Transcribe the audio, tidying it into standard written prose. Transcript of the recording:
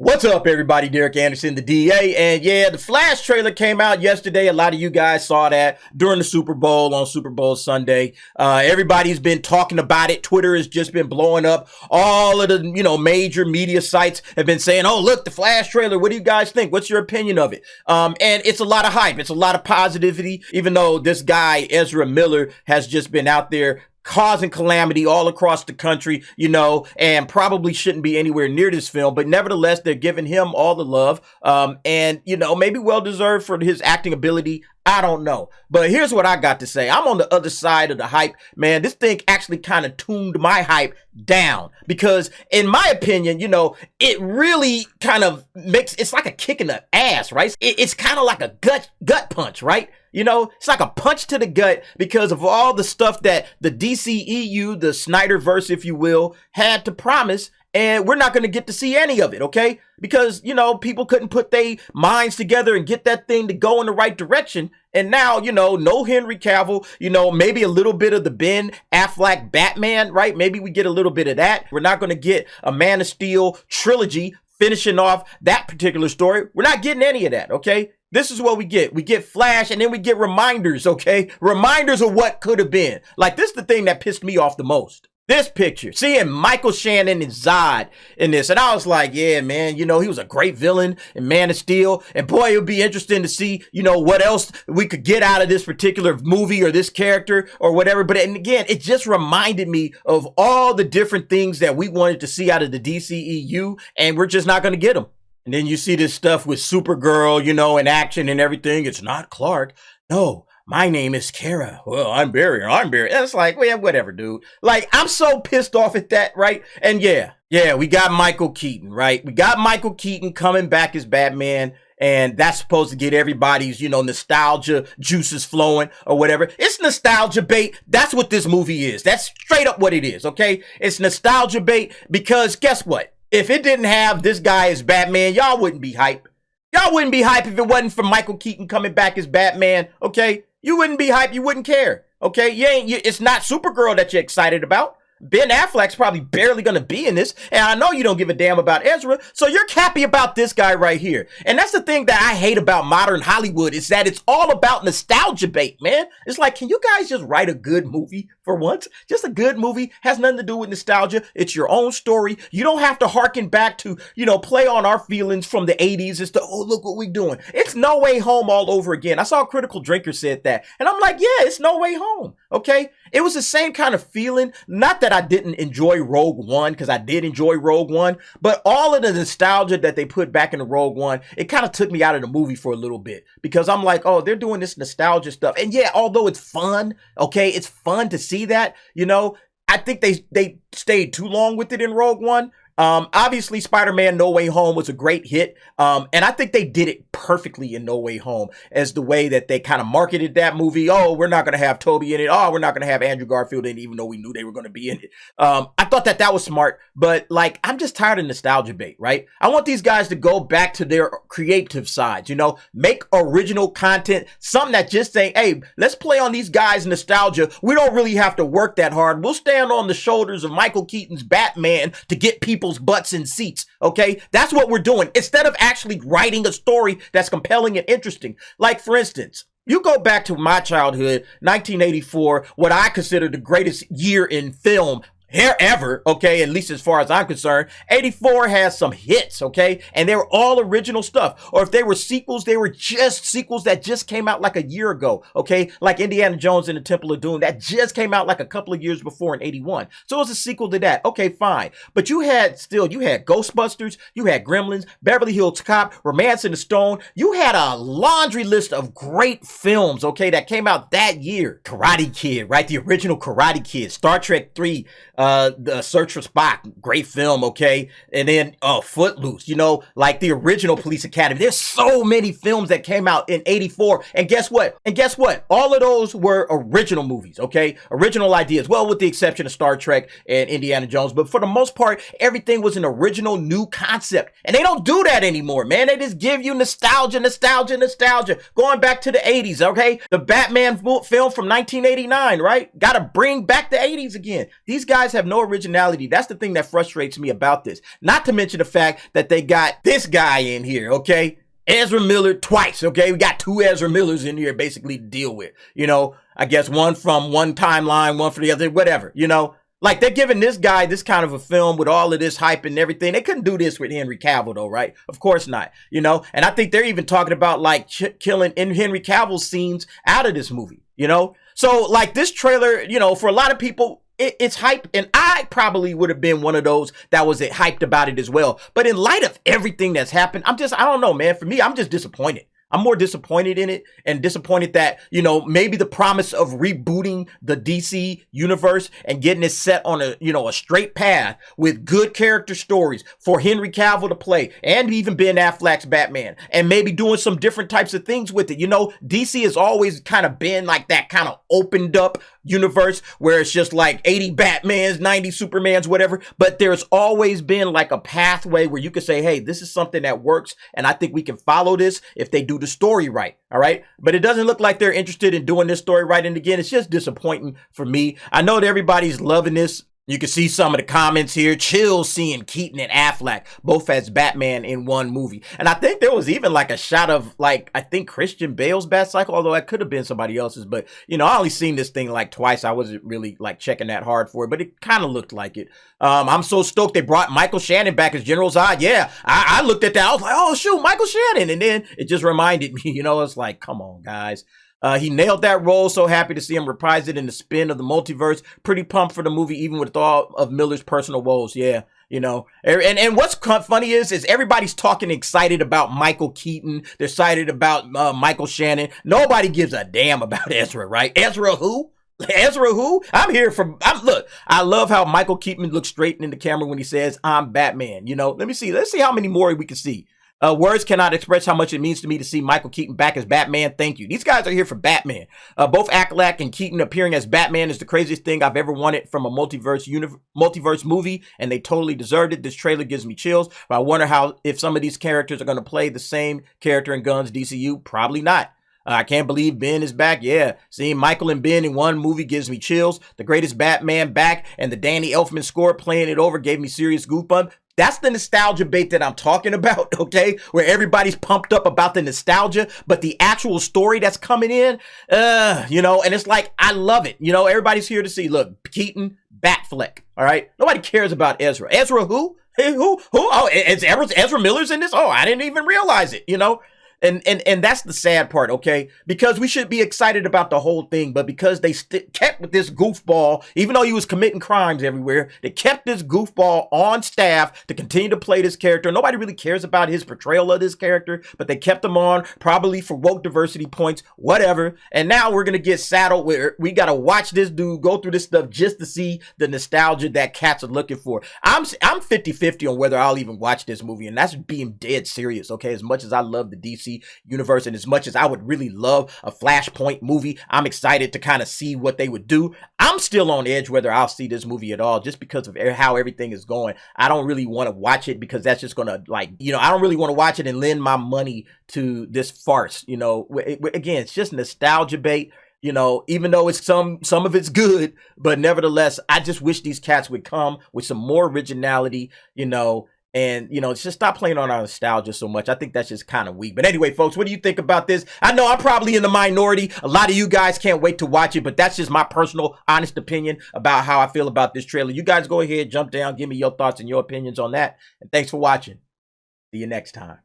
What's up, everybody? Derek Anderson, the DA. And yeah, the Flash trailer came out yesterday. A lot of you guys saw that during the Super Bowl on Super Bowl Sunday. Everybody's been talking about it. Twitter has just been blowing up. All of the, major media sites have been saying, oh, look, the Flash trailer. What do you guys think? What's your opinion of it? And it's a lot of hype. It's a lot of positivity, even though this guy, Ezra Miller, has just been out there causing calamity all across the country, and probably shouldn't be anywhere near this film. But nevertheless, they're giving him all the love. And maybe well-deserved for his acting ability. I don't know. But here's what I got to say. I'm on the other side of the hype, man. This thing actually kind of tuned my hype down because, in my opinion, it really kind of it's like a kick in the ass, right? It's kind of like a gut punch, right? It's like a punch to the gut because of all the stuff that the DCEU, the Snyderverse, if you will, had to promise. And we're not going to get to see any of it, okay? Because, people couldn't put their minds together and get that thing to go in the right direction. And now, no Henry Cavill, maybe a little bit of the Ben Affleck Batman, right? Maybe we get a little bit of that. We're not going to get a Man of Steel trilogy finishing off that particular story. We're not getting any of that, okay? This is what we get. We get Flash, and then we get reminders, okay? Reminders of what could have been. Like, this is the thing that pissed me off the most. This picture, seeing Michael Shannon and Zod in this. And I was like, yeah, man, he was a great villain in Man of Steel. And boy, it would be interesting to see, what else we could get out of this particular movie or this character or whatever. But and again, it just reminded me of all the different things that we wanted to see out of the DCEU. And we're just not going to get them. And then you see this stuff with Supergirl, in action and everything. It's not Clark. No. My name is Kara. Well, I'm Barry. And it's like, well, whatever, dude. Like, I'm so pissed off at that, right? And yeah, we got Michael Keaton, right? We got Michael Keaton coming back as Batman. And that's supposed to get everybody's, nostalgia juices flowing or whatever. It's nostalgia bait. That's what this movie is. That's straight up what it is, okay? It's nostalgia bait because guess what? If it didn't have this guy as Batman, y'all wouldn't be hype. Y'all wouldn't be hype if it wasn't for Michael Keaton coming back as Batman, okay? You wouldn't be hype. You wouldn't care. Okay. It's not Supergirl that you're excited about. Ben Affleck's probably barely going to be in this. And I know you don't give a damn about Ezra. So you're happy about this guy right here. And that's the thing that I hate about modern Hollywood is that it's all about nostalgia bait, man. It's like, can you guys just write a good movie for once? Just a good movie. Has nothing to do with nostalgia. It's your own story. You don't have to harken back to, play on our feelings from the 80s as to, oh, look what we're doing. It's No Way Home all over again. I saw a Critical Drinker said that. And I'm like, yeah, it's No Way Home. Okay. It was the same kind of feeling. Not that I didn't enjoy Rogue One, because I did enjoy Rogue One, but all of the nostalgia that they put back into Rogue One, it kind of took me out of the movie for a little bit because I'm like, oh, they're doing this nostalgia stuff. And yeah, although it's fun, okay, it's fun to see that, I think they stayed too long with it in Rogue One. Obviously, Spider-Man No Way Home was a great hit. And I think they did it perfectly in No Way Home as the way that they kind of marketed that movie. Oh, we're not going to have Toby in it. Oh, we're not going to have Andrew Garfield in it, even though we knew they were going to be in it. I thought that was smart, but I'm just tired of nostalgia bait, right? I want these guys to go back to their creative sides, make original content, something that just say, hey, let's play on these guys' nostalgia. We don't really have to work that hard. We'll stand on the shoulders of Michael Keaton's Batman to get people's butts in seats, okay? That's what we're doing. Instead of actually writing a story that's compelling and interesting. Like, for instance, you go back to my childhood, 1984, what I consider the greatest year in film ever, okay, at least as far as I'm concerned. 84 has some hits, okay, and they were all original stuff. Or if they were sequels, they were just sequels that just came out like a year ago, okay, like Indiana Jones and the Temple of Doom that just came out like a couple of years before in 81. So it was a sequel to that. Okay, fine. But you had Ghostbusters, you had Gremlins, Beverly Hills Cop, Romance in the Stone. You had a laundry list of great films, okay, that came out that year. Karate Kid, right, the original Karate Kid, Star Trek 3, The Search for Spock, great film, okay? And then Footloose, like the original Police Academy. There's so many films that came out in 84. And guess what? All of those were original movies, okay? Original ideas. Well, with the exception of Star Trek and Indiana Jones. But for the most part, everything was an original new concept. And they don't do that anymore, man. They just give you nostalgia. Going back to the 80s, okay? The Batman film from 1989, right? Got to bring back the 80s again. These guys guys have no originality. That's the thing that frustrates me about this. Not to mention the fact that they got this guy in here, okay? Ezra Miller twice, okay? We got 2 Ezra Millers in here basically to deal with. You know, I guess one from one timeline, one for the other, whatever, you know? Like, they're giving this guy this kind of a film with all of this hype and everything. They couldn't do this with Henry Cavill, though, right? Of course not, you know? And I think they're even talking about, like, killing in Henry Cavill's scenes out of this movie, you know? So, like, this trailer, you know, for a lot of people, it's hype, and I probably would have been one of those that was hyped about it as well. But in light of everything that's happened, I don't know, man. For me, I'm just disappointed. I'm more disappointed in it, and disappointed that, you know, maybe the promise of rebooting the DC universe and getting it set on a, you know, a straight path with good character stories for Henry Cavill to play, and even Ben Affleck's Batman, and maybe doing some different types of things with it. You know, DC has always kind of been like that kind of opened up universe where it's just like 80 Batmans, 90 Supermans, whatever. But there's always been like a pathway where you could say, hey, this is something that works, and I think we can follow this if they do the story right. All right. But it doesn't look like they're interested in doing this story right. And again, it's just disappointing for me. I know that everybody's loving this. You can see some of the comments here. Chill seeing Keaton and Affleck both as Batman in one movie. And I think there was even like a shot of like, I think Christian Bale's Batcycle, although that could have been somebody else's. But, you know, I only seen this thing like twice. I wasn't really like checking that hard for it, but it kind of looked like it. I'm so stoked they brought Michael Shannon back as General Zod. Yeah, I looked at that. I was like, oh, shoot, Michael Shannon. And then it just reminded me, you know, it's like, come on, guys. He nailed that role. So happy to see him reprise it in the spin of the multiverse. Pretty pumped for the movie, even with all of Miller's personal woes. Yeah, you know. And what's funny is everybody's talking excited about Michael Keaton. They're excited about Michael Shannon. Nobody gives a damn about Ezra, right? Ezra who? Ezra who? Look, I love how Michael Keaton looks straight in the camera when he says, I'm Batman. You know, let's see how many more we can see. Words cannot express how much it means to me to see Michael Keaton back as Batman. Thank you. These guys are here for Batman. Both Affleck and Keaton appearing as Batman is the craziest thing I've ever wanted from a multiverse movie, and they totally deserved it. This trailer gives me chills, but I wonder if some of these characters are going to play the same character in Gunn's DCU. Probably not. I can't believe Ben is back. Yeah, seeing Michael and Ben in one movie gives me chills. The greatest Batman back, and the Danny Elfman score playing it over gave me serious goosebumps. That's the nostalgia bait that I'm talking about, okay? Where everybody's pumped up about the nostalgia, but the actual story that's coming in, you know, and it's like, I love it. You know, everybody's here to see, look, Keaton, Batfleck, all right? Nobody cares about Ezra. Ezra who? Hey, who? Oh, Ezra Miller's in this? Oh, I didn't even realize it, you know? And that's the sad part, okay? Because we should be excited about the whole thing, but because they kept with this goofball, even though he was committing crimes everywhere, they kept this goofball on staff to continue to play this character. Nobody really cares about his portrayal of this character, but they kept him on, probably for woke diversity points, whatever. And now we're going to get saddled where we got to watch this dude go through this stuff just to see the nostalgia that cats are looking for. I'm 50-50 on whether I'll even watch this movie, and that's being dead serious, okay? As much as I love the DC universe, and as much as I would really love a Flashpoint movie, I'm excited to kind of see what they would do. I'm still on edge whether I'll see this movie at all, just because of how everything is going. I don't really want to watch it because that's just gonna, like, you know, I don't really want to watch it and lend my money to this farce. You know, again, it's just nostalgia bait. You know, even though it's some of it's good, but nevertheless, I just wish these cats would come with some more originality, you know. And, you know, just stop playing on our nostalgia so much. I think that's just kind of weak. But anyway, folks, what do you think about this? I know I'm probably in the minority. A lot of you guys can't wait to watch it, but that's just my personal, honest opinion about how I feel about this trailer. You guys go ahead, jump down, give me your thoughts and your opinions on that. And thanks for watching. See you next time.